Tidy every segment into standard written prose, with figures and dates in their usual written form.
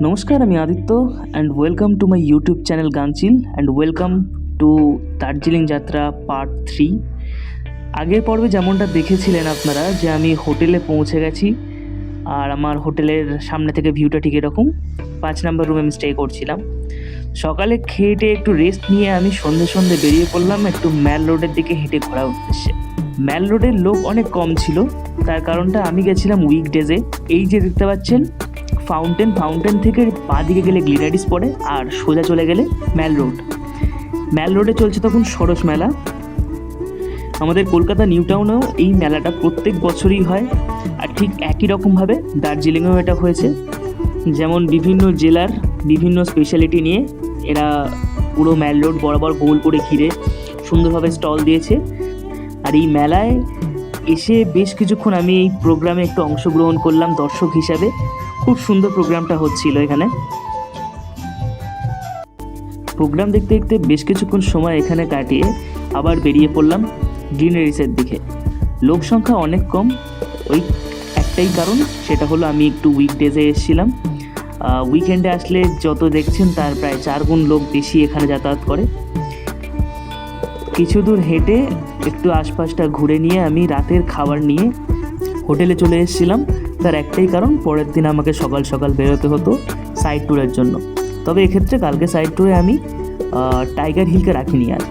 নমস্কার, আমি Aditya and welcome to my YouTube channel Gangchil and welcome to Darjeeling যাত্রা পার্ট 3। আগের পর্বে যেমনটা দেখেছিলেন আপনারা যে আমি হোটেলে পৌঁছে গেছি, আর আমার হোটেলের সামনে থেকে ভিউটা ঠিক এরকম। 5 নম্বর রুমে আমি স্টে করছিলাম। সকালে খেয়ে একটু রেস্ট নিয়ে আমি সন্ধে বেরিয়ে পড়লাম একটু ম্যাল রোডের দিকে হেঁটে ঘোরার উদ্দেশ্যে। ম্যাল রোডের লোক অনেক কম ছিল, তার কারণটা আমি গেছিলাম উইকডেজে। এই যে দেখতে পাচ্ছেন ফাউন্টেন থেকে বাঁদিকে গেলে গ্লিনারিস পড়ে আর সোজা চলে গেলে ম্যাল রোডে চলছে তখন সরস মেলা। আমাদের কলকাতা নিউ টাউনেও এই মেলাটা প্রত্যেক বছরই হয়, আর ঠিক একই রকমভাবে দার্জিলিংয়েও এটা হয়েছে। যেমন বিভিন্ন জেলার বিভিন্ন স্পেশালিটি নিয়ে এরা পুরো ম্যাল রোড বরাবর গোল করে ঘিরে সুন্দরভাবে স্টল দিয়েছে। আর এই মেলায় এসে বেশ কিছুক্ষণ আমি এই প্রোগ্রামে একটু অংশগ্রহণ করলাম দর্শক হিসাবে। খুব সুন্দর প্রোগ্রামটা হচ্ছিল এখানে। প্রোগ্রাম দেখতে দেখতে বেশ কিছুক্ষণ সময় এখানে কাটিয়ে আবার বেরিয়ে পড়লাম গ্লিনারিসের দিকে। লোক সংখ্যা অনেক কম, ওই একটাই কারণ, সেটা হলো আমি একটু উইকডেজে এসেছিলাম। উইকেন্ডে আসলে যত দেখছেন তার প্রায় 4 গুণ লোক বেশি এখানে যাতায়াত করে। কিছু দূর হেঁটে একটু আশপাশটা ঘুরে নিয়ে আমি রাতের খাবার নিয়ে হোটেলে চলে এসেছিলাম। তার একটাই কারণ, পরের দিন আমাকে সকাল সকাল বেরোতে হতো সাইড ট্যুরের জন্য। তবে এক্ষেত্রে কালকে সাইড ট্যুরে আমি টাইগার হিলকে রাখিনি। আর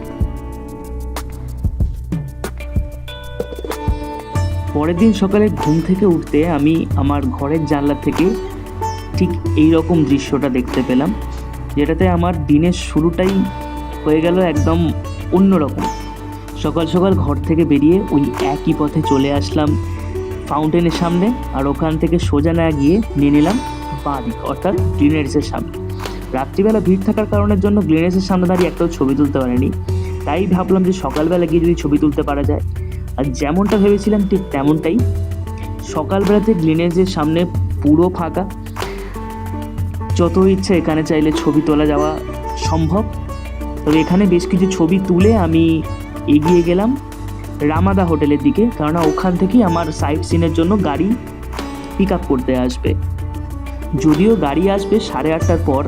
পরের দিন সকালে ঘুম থেকে উঠতে আমি আমার ঘরের জানলা থেকে ঠিক এই রকম দৃশ্যটা দেখতে পেলাম, যেটাতে আমার দিনের শুরুটাই হয়ে গেল একদম অন্যরকম। সকাল সকাল ঘর থেকে বেরিয়ে ওই একই পথে চলে আসলাম ফাউন্টেনের সামনে, আর ওখান থেকে সোজা না গিয়ে নিয়ে নিলাম বাঁ দিক, অর্থাৎ গ্লিনারিসের সামনে। রাত্রিবেলা ভিড় থাকার কারণের জন্য গ্লিনারিসের সামনে দাঁড়িয়ে একটাও ছবি তুলতে পারিনি, তাই ভাবলাম যে সকালবেলা গিয়ে যদি ছবি তুলতে পারা যায়। আর যেমনটা ভেবেছিলাম ঠিক তেমনটাই, সকালবেলাতে গ্লিনারিসের সামনে পুরো ফাঁকা, যত ইচ্ছে এখানে চাইলে ছবি তোলা যাওয়া সম্ভব। তবে এখানে বেশ কিছু ছবি তুলে আমি এগিয়ে গেলাম রামাদা হোটেলের দিকে, কারণ ওখান থেকেই আমার সাইট সিনের জন্য গাড়ি পিক আপ করতে আসবে। যদিও গাড়ি আসবে 8:30টার পর,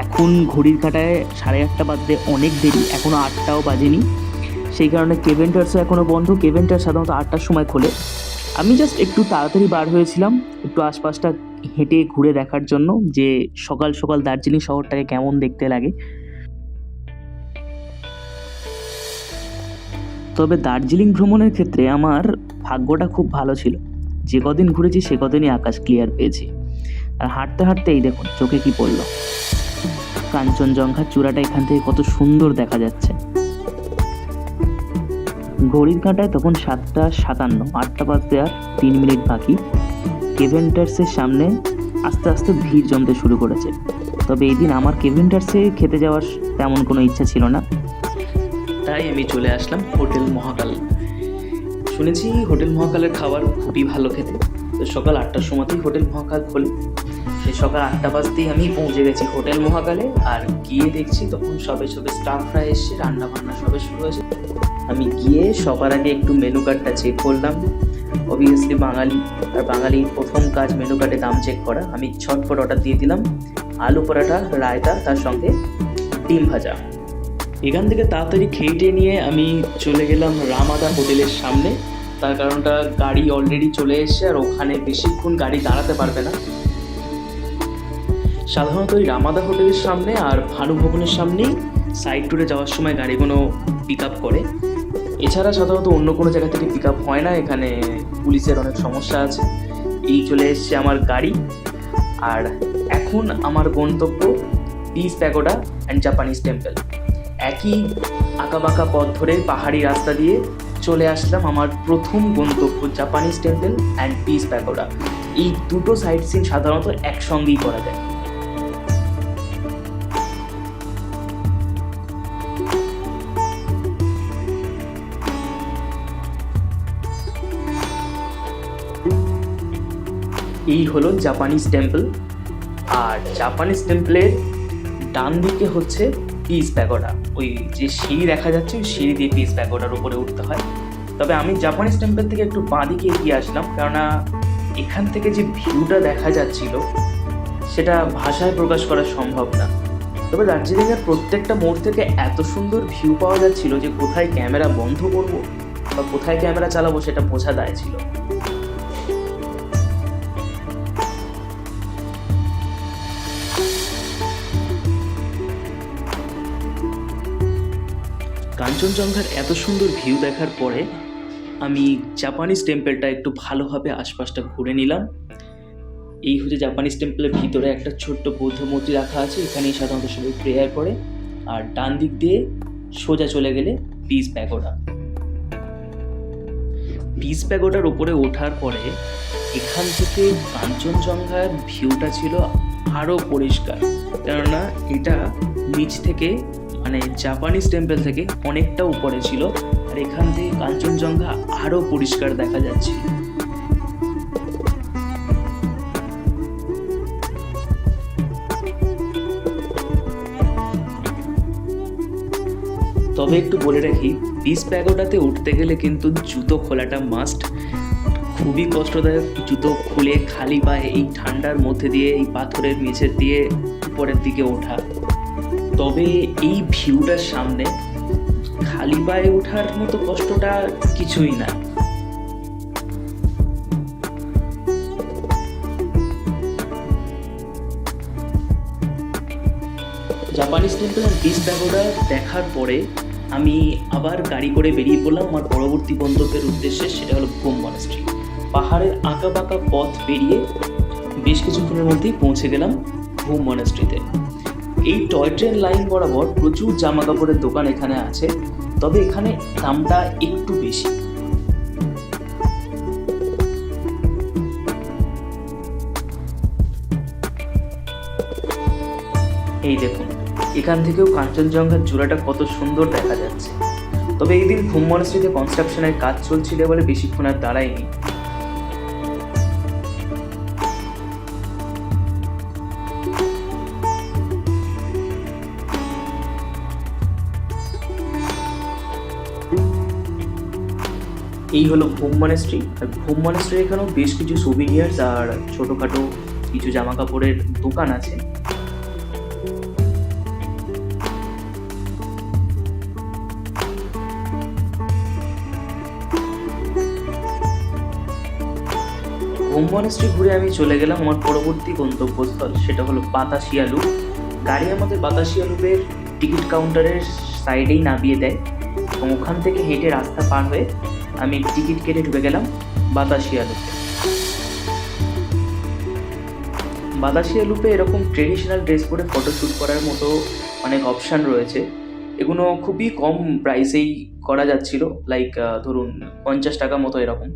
এখন ঘড়ির কাঁটায় 8:30 বাজতে অনেক দেরি, এখনও 8টাও বাজেনি। সেই কারণে কেভেন্টার্সও এখনও বন্ধ। কেভেন্টার সাধারণত 8টার সময় খোলে। আমি জাস্ট একটু তাড়াতাড়ি বার হয়েছিলাম একটু আশপাশটা হেঁটে ঘুরে দেখার জন্য যে সকাল সকাল দার্জিলিং শহরটাকে কেমন দেখতে লাগে। তবে দার্জিলিং ভ্রমণের ক্ষেত্রে আমার ভাগ্যটা খুব ভালো ছিল, যে কদিন ঘুরেছি সে কদিনই আকাশ ক্লিয়ার পেয়েছি। আর হাঁটতে হাঁটতে এই দেখুন চোখে কি পড়লো, কাঞ্চনজঙ্ঘার চূড়াটা এখান থেকে কত সুন্দর দেখা যাচ্ছে। ঘড়ির কাঁটায় তখন 7:57, 8টা বাজতে আর 3 মিনিট বাকি। কেভেন্টার্সের সামনে আস্তে আস্তে ভিড় জমতে শুরু করেছে। তবে এই দিন আমার কেভেন্টার্সে খেতে যাওয়ার তেমন কোনো ইচ্ছা ছিল না, তাই আমি চলে আসলাম হোটেল মহাকাল। শুনেছি হোটেল মহাকালের খাবার খুবই ভালো খেতে। তো সকাল 8টার সময়তেই হোটেল মহাকাল খোলে। সেই সকাল 8টা বাজতেই আমি পৌঁছে গেছি হোটেল মহাকালে। আর গিয়ে দেখছি তখন সবে স্টাফরা এসে রান্না বান্না সবে শুরু হয়েছে। আমি গিয়ে সবার আগে একটু মেনু কার্ডটা চেক করলাম। অবভিয়াসলি বাঙালি, আর বাঙালির প্রথম কাজ মেনু কার্ডে দাম চেক করা। আমি ছটফট অর্ডার দিয়ে দিলাম আলু পরাঠা, রায়তা, তার সঙ্গে ডিম ভাজা। এখান থেকে তাড়াতাড়ি খেয়ে নিয়ে আমি চলে গেলাম রামাদা হোটেলের সামনে। তার কারণটা গাড়ি অলরেডি চলে এসছে, আর ওখানে বেশিক্ষণ গাড়ি দাঁড়াতে পারবে না। সাধারণত ওই রামাদা হোটেলের সামনে আর ভানু ভবনের সামনেই সাইড ট্যুরে যাওয়ার সময় গাড়িগুলো পিক আপ করে। এছাড়া সাধারণত অন্য কোনো জায়গা থেকে পিক আপ হয় না, এখানে পুলিশের অনেক সমস্যা আছে। এই চলে এসছে আমার গাড়ি, আর এখন আমার গন্তব্য piece pagoda and Japanese temple. একই আঁকাবাঁকা পথ ধরে পাহাড়ি রাস্তা দিয়ে চলে আসলাম আমার প্রথম গন্তব্য Japanese temple and piece pagoda. এই দুটো সাইট সিন সাধারণত একসঙ্গেই করা যায়। এই হলো জাপানিজ টেম্পল, আর জাপানিজ টেম্পলের ডান দিকে হচ্ছে পিস প্যাগোডা। ওই যে সিঁড়ি দেখা যাচ্ছে ওই সিঁড়ি দিয়ে পিস প্যাগোডার উপরে উঠতে হয়। তবে আমি জাপানিজ টেম্পল থেকে একটু বাঁ দিকে এগিয়ে আসলাম, কেননা এখান থেকে যে ভিউটা দেখা যাচ্ছিল সেটা ভাষায় প্রকাশ করা সম্ভব না। তবে দার্জিলিংয়ের প্রত্যেকটা মোড় থেকে এত সুন্দর ভিউ পাওয়া যাচ্ছিল যে কোথায় ক্যামেরা বন্ধ করব বা কোথায় ক্যামেরা চালাবো সেটা বোঝা দায় ছিল। কাঞ্চনজঙ্ঘার এত সুন্দর ভিউ দেখার পরে আমি জাপানিজ টেম্পলটা একটু ভালোভাবে আশপাশটা ঘুরে নিলাম। এই হচ্ছে জাপানিজ টেম্পলের ভিতরে একটা ছোট্ট বৌদ্ধ মূর্তি রাখা আছে, এখানেই সাধারণত সবাই প্রেয়ার করে। আর ডান দিক দিয়ে সোজা চলে গেলে পিস প্যাগোডা। পিস প্যাগোডার উপরে ওঠার পরে এখান থেকে কাঞ্চনজঙ্ঘার ভিউটা ছিল আরও পরিষ্কার, কেননা এটা নিচ থেকে মানে জাপানিজ টেম্পল থেকে অনেকটা উপরে ছিল, আর এখান থেকে কাঞ্চনজঙ্ঘা আরও পরিষ্কার দেখা যাচ্ছে। তবে একটু বলে রাখি, পিস প্যাগোডাতে উঠতে গেলে কিন্তু জুতো খোলাটা মাস্ট। খুবই কষ্টদায়ক জুতো খুলে খালি পায়ে এই ঠান্ডার মধ্যে দিয়ে এই পাথরের মেঝে দিয়ে উপরের দিকে ওঠা। তবে এই ভিউটার সামনে খালি পায়ে ওঠার মতো কষ্টটা কিছুই না। জাপানিজ টেম্পল আর পিস প্যাগোডা দেখার পরে আমি আবার গাড়ি করে বেরিয়ে পড়লাম আমার পরবর্তী গন্তব্যের উদ্দেশ্যে, সেটা হলো ঘুম মনাস্ট্রি। পাহাড়ের আঁকা বাঁকা পথ পেরিয়ে বেশ কিছুক্ষণের মধ্যেই পৌঁছে গেলাম ঘুম মনাস্ট্রিতে। এই টয় ট্রেন লাইন বরাবর প্রচুর জামা কাপড়ের দোকান এখানে আছে, তবে এখানে দামটা একটু বেশি। এই দেখুন, এখান থেকেও কাঞ্চনজঙ্ঘার চূড়াটা কত সুন্দর দেখা যাচ্ছে। তবে এই দিন ঘুম মনাস্ট্রিতে কনস্ট্রাকশনের কাজ চলছিল বলে বেশিক্ষণ আর দাঁড়ায়নি। এই হলো ঘুম মনাস্ট্রি। আর ঘুম মনাস্ট্রি এখানেও বেশ কিছু সুভিনিয়ার্স আর ছোটোখাটো কিছু জামা কাপড়ের দোকান আছে। ঘুম মনাস্ট্রি ঘুরে আমি চলে গেলাম আমার পরবর্তী গন্তব্যস্থল, সেটা হলো বাতাসিয়া লুপ। গাড়ি আমাদের বাতাসিয়া লুপের টিকিট কাউন্টারের সাইডেই নামিয়ে দেয় এবং ওখান থেকে হেঁটে রাস্তা পার হয়ে আমি টিকিট কেটে ঢুকে গেলাম বাতাসিয়া লুপে। বাতাসিয়া লুপে এরকম ট্রেডিশনাল ড্রেস পরে ফটোশ্যুট করার মতো অনেক অপশান রয়েছে। এগুলো খুবই কম প্রাইসেই করা যাচ্ছিল, লাইক ধরুন 50 টাকা মতো এরকম।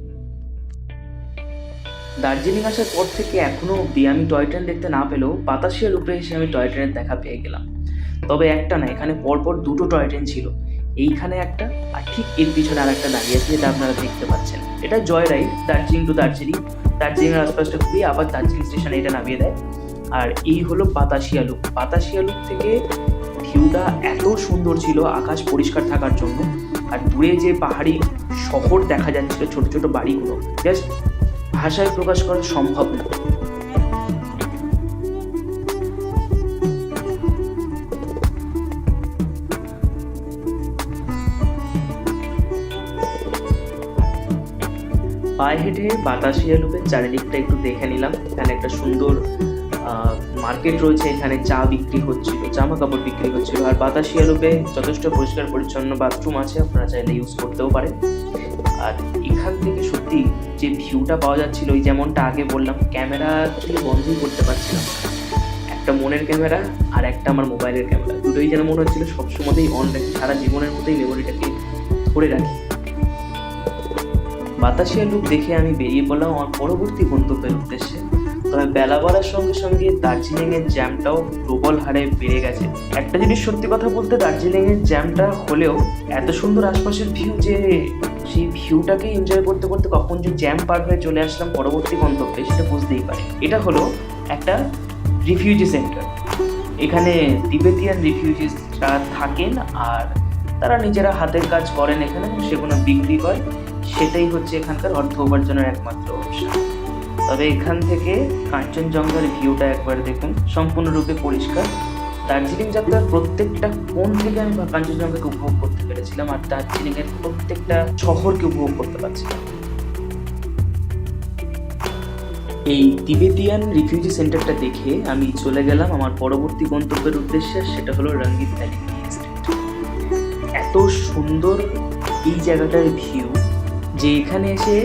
দার্জিলিং আসার পর থেকে এখনও অবধি আমি টয় ট্রেন দেখতে না পেলেও বাতাসিয়া লুপে এসে আমি টয় ট্রেনের দেখা পেয়ে গেলাম। তবে একটা না, এখানে পরপর দুটো টয় ট্রেন ছিল, এইখানে একটা আর ঠিক এর পিছনে আর একটা দাঁড়িয়ে আছে, যেটা আপনারা দেখতে পাচ্ছেন। এটা joy ride Darjeeling to Darjeeling. দার্জিলিংয়ের আশপাশটা খুবই আবার দার্জিলিং স্টেশনে এটা নামিয়ে দেয়। আর এই হলো বাতাসিয়া লুপ। বাতাসিয়া লুপ থেকে ভিউটা এত সুন্দর ছিল আকাশ পরিষ্কার থাকার জন্য, আর দূরে যে পাহাড়ি শহর দেখা যাচ্ছিল, ছোট ছোট বাড়িগুলো, জাস্ট ভাষায় প্রকাশ করা সম্ভব না। পায়ে হেঁটে বাতাসিয়া লুপের চারিদিকটা একটু দেখে নিলাম। এখানে একটা সুন্দর মার্কেট রয়েছে, এখানে চা বিক্রি হচ্ছিল, জামা কাপড় বিক্রি হচ্ছিল। আর বাতাসিয়া লুপে যথেষ্ট পরিষ্কার পরিচ্ছন্ন বাথরুম আছে, আপনারা চাইলে ইউজ করতেও পারেন। আর এখান থেকে সত্যি যে ভিউটা পাওয়া যাচ্ছিল, ওই যেমনটা আগে বললাম, ক্যামেরা অ্যাকচুয়ালি বন্ধই করতে পারছিলাম। একটা মনের ক্যামেরা আর একটা আমার মোবাইলের ক্যামেরা, দুটোই যেন মনে হচ্ছিল সবসময়তেই অন রাখি, সারা জীবনের মতোই মেমোরিটাকে ধরে রাখি। বাতাসিয়া লুপ দেখে আমি বেরিয়ে পড়লাম আমার পরবর্তী গন্তব্যের উদ্দেশ্যে। তবে বেলা বাড়ার সঙ্গে সঙ্গে দার্জিলিংয়ের জ্যামটাও প্রবল হারে বেড়ে গেছে। একটা জিনিস সত্যি কথা বলতে, দার্জিলিংয়ের জ্যামটা হলেও এত সুন্দর আশপাশের ভিউ যে সেই ভিউটাকে এনজয় করতে করতে কখন যে জ্যাম পার হয়ে চলে আসলাম পরবর্তী গন্তব্যে সেটা বুঝতেই পারি। এটা হলো একটা রিফিউজি সেন্টার। এখানে তিবেতিয়ান রিফিউজিসরা থাকেন আর তারা নিজেরা হাতের কাজ করেন এখানে, সেগুলো বিক্রি করে। সেটাই হচ্ছে এখানকার অর্থ উপার্জনের একমাত্র অপশন। তবে এখান থেকে কাঞ্চনজঙ্ঘার ভিউটা একবার দেখুন, সম্পূর্ণরূপে পরিষ্কার। দার্জিলিং যাত্রার প্রত্যেকটা কোণ থেকে আমি কাঞ্চনজঙ্ঘাকে উপভোগ করতে পেরেছিলাম, আর দার্জিলিংয়ের প্রত্যেকটা শহরকে উপভোগ করতে পারছিলাম। এই তিবেতিয়ান রিফিউজি সেন্টারটা দেখে আমি চলে গেলাম আমার পরবর্তী গন্তব্যের উদ্দেশ্যে, সেটা হলো রঙ্গিত ভ্যালি টি এস্টেট। এত সুন্দর এই জায়গাটার ভিউ যে এখানে এসে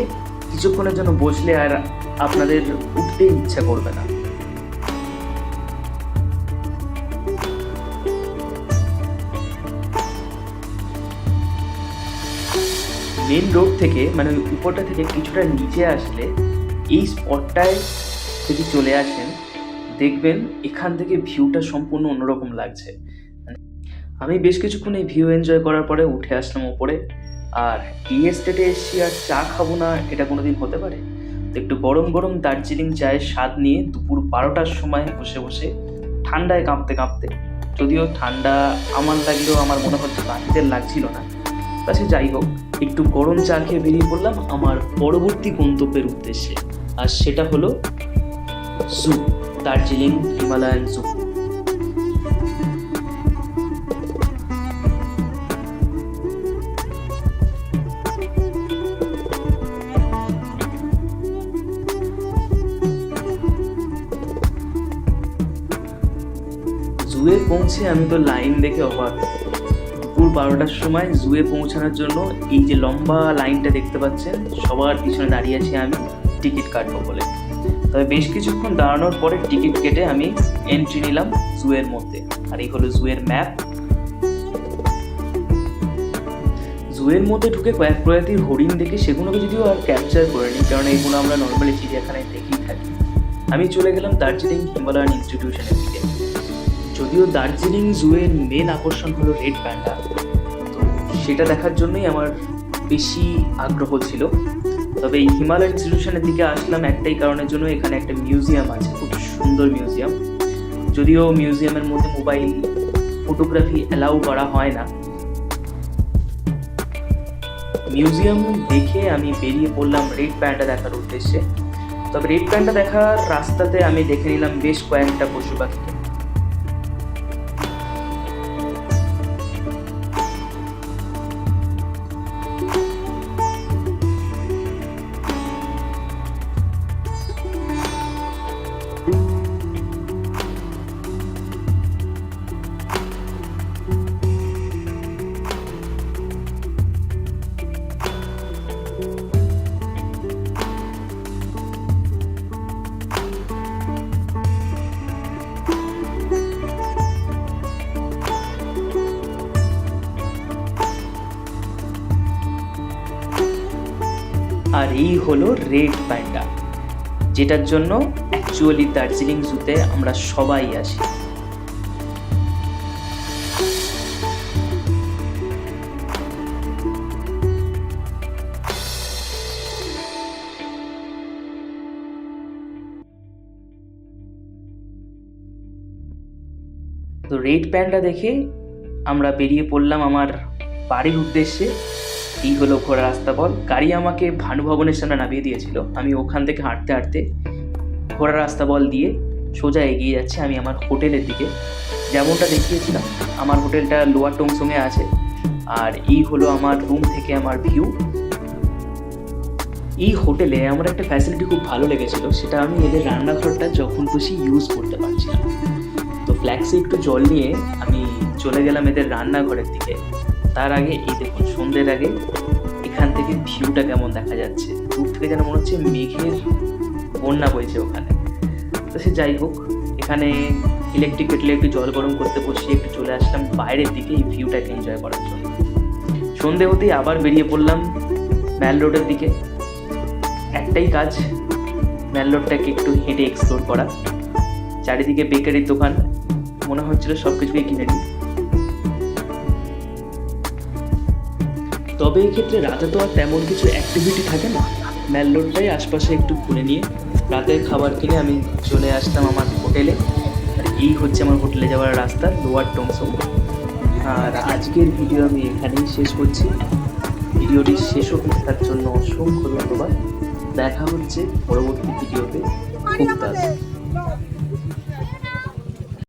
কিছুক্ষণের জন্য বসলে আর আপনাদের উঠতে ইচ্ছা করবে না। মেন রোড থেকে মানে ওই উপরটা থেকে কিছুটা নিচে আসলে এই স্পটটায় যদি চলে আসেন দেখবেন এখান থেকে ভিউটা সম্পূর্ণ অন্যরকম লাগছে। আমি বেশ কিছুক্ষণ এই ভিউ এনজয় করার পরে উঠে আসলাম ওপরে। আর টি এস্টেটে এসছি আর চা খাবো না, এটা কোনোদিন হতে পারে? তো একটু গরম গরম দার্জিলিং চায়ের স্বাদ নিয়ে দুপুর 12টার সময় বসে বসে ঠান্ডায় কাঁপতে কাঁপতে, যদিও ঠান্ডা আমার লাগলেও আমার মনে হচ্ছে বাকিদের লাগছিল না, তাছে যাই হোক, একটু গরম চা খেয়ে বেরিয়ে পড়লাম আমার পরবর্তী গন্তব্যের উদ্দেশ্যে। আর সেটা হলো জু, দার্জিলিং হিমালয়ান জু। জুয়ে পৌঁছে আমি তো লাইন দেখে অবাক। দুপুর 12টার সময় জুয়ে পৌঁছানোর জন্য এই যে লম্বা লাইনটা দেখতে পাচ্ছেন, সবার পিছনে দাঁড়িয়ে আছি আমি টিকিট কাটবো বলে। তবে বেশ কিছুক্ষণ দাঁড়ানোর পরে টিকিট কেটে আমি এন্ট্রি নিলাম জুয়ের মধ্যে। আর এই হলো জুয়ের ম্যাপ। জুয়ের মধ্যে ঢুকে কয়েক প্রজাতির হরিণ দেখে সেগুলোকে যদিও আর ক্যাপচার করে নিই, কারণ এইগুলো আমরা নর্মালি চিড়িয়াখানায় দেখেই থাকি। আমি চলে গেলাম দার্জিলিং হিমালয়ান ইনস্টিটিউশনের দিকে। যদিও দার্জিলিং জুয়ের মেন আকর্ষণ হলো রেড প্যান্ডা, তো সেটা দেখার জন্যই আমার বেশি আগ্রহ ছিল। তবে এই হিমালয়ান ইনস্টিটিউশনের দিকে আসলাম একটাই কারণের জন্য, এখানে একটা মিউজিয়াম আছে, খুব সুন্দর মিউজিয়াম। যদিও মিউজিয়ামের মধ্যে মোবাইল ফটোগ্রাফি অ্যালাউ করা হয় না। মিউজিয়াম দেখে আমি বেরিয়ে পড়লাম রেড প্যান্ডা দেখার উদ্দেশ্যে। তবে রেড প্যান্ডা দেখার রাস্তাতে আমি দেখে নিলাম বেশ কয়েকটা পশু পাখিকে। আর এই হলো রেড প্যান্ডা, যেটার জন্য অ্যাকচুয়ালি দার্জিলিং জুতে আমরা সবাই আসি। তো রেড প্যান্ডা দেখে আমরা বেরিয়ে পড়লাম আমার বাড়ির উদ্দেশ্যে। এই হলো ঘোড়া রাস্তা বল। গাড়ি আমাকে ভানু ভবনের সামনে নামিয়ে দিয়েছিল। আমি ওখান থেকে হাঁটতে হাঁটতে ঘোড়া রাস্তা বল দিয়ে সোজা এগিয়ে যাচ্ছি আমি আমার হোটেলের দিকে। যেমনটা দেখিয়েছিলাম, আমার হোটেলটা লোয়ার টংসংয়ে আছে। আর এই হলো আমার রুম থেকে আমার ভিউ। এই হোটেলে আমার একটা ফ্যাসিলিটি খুব ভালো লেগেছিল, সেটা আমি এদের রান্নাঘরটা যখন খুশি ইউজ করতে পারছিলাম। তো ফ্ল্যাক্সে একটু জল নিয়ে আমি চলে গেলাম এদের রান্নাঘরের দিকে। তার আগে এই দেখুন, সন্ধ্যের আগে এখান থেকে ভিউটা কেমন দেখা যাচ্ছে। দূর থেকে যেন মনে হচ্ছে মেঘের বন্যা বইছে ওখানে। তো সে যাই হোক, এখানে ইলেকট্রিক কেটলে একটু জল গরম করতে বসিয়ে একটু চলে আসলাম বাইরের দিকে এই ভিউটাকে এনজয় করার জন্য। সন্ধে হতেই আবার বেরিয়ে পড়লাম ম্যাল রোডের দিকে। একটাই কাজ, ম্যাল রোডটাকে একটু হেঁটে এক্সপ্লোর করা। চারিদিকে বেকারির দোকান, মনে হচ্ছিল সব কিছুকে কিনে নিই। তবে এক্ষেত্রে রাতে তো আর তেমন কিছু অ্যাক্টিভিটি থাকে না। ম্যাল রোডটাই আশপাশে একটু ঘুরে নিয়ে রাতের খাবার কিনে আমি চলে আসতাম আমার হোটেলে। আর এই হচ্ছে আমার হোটেলে যাওয়ার রাস্তা, লোয়ার টংসং। আর আজকের ভিডিও আমি এখানেই শেষ করছি। ভিডিওটি শেষ অবধি দেখার জন্য অসংখ্য ধন্যবাদ। দেখা হচ্ছে পরবর্তী ভিডিওতে খুব তাড়াতাড়ি।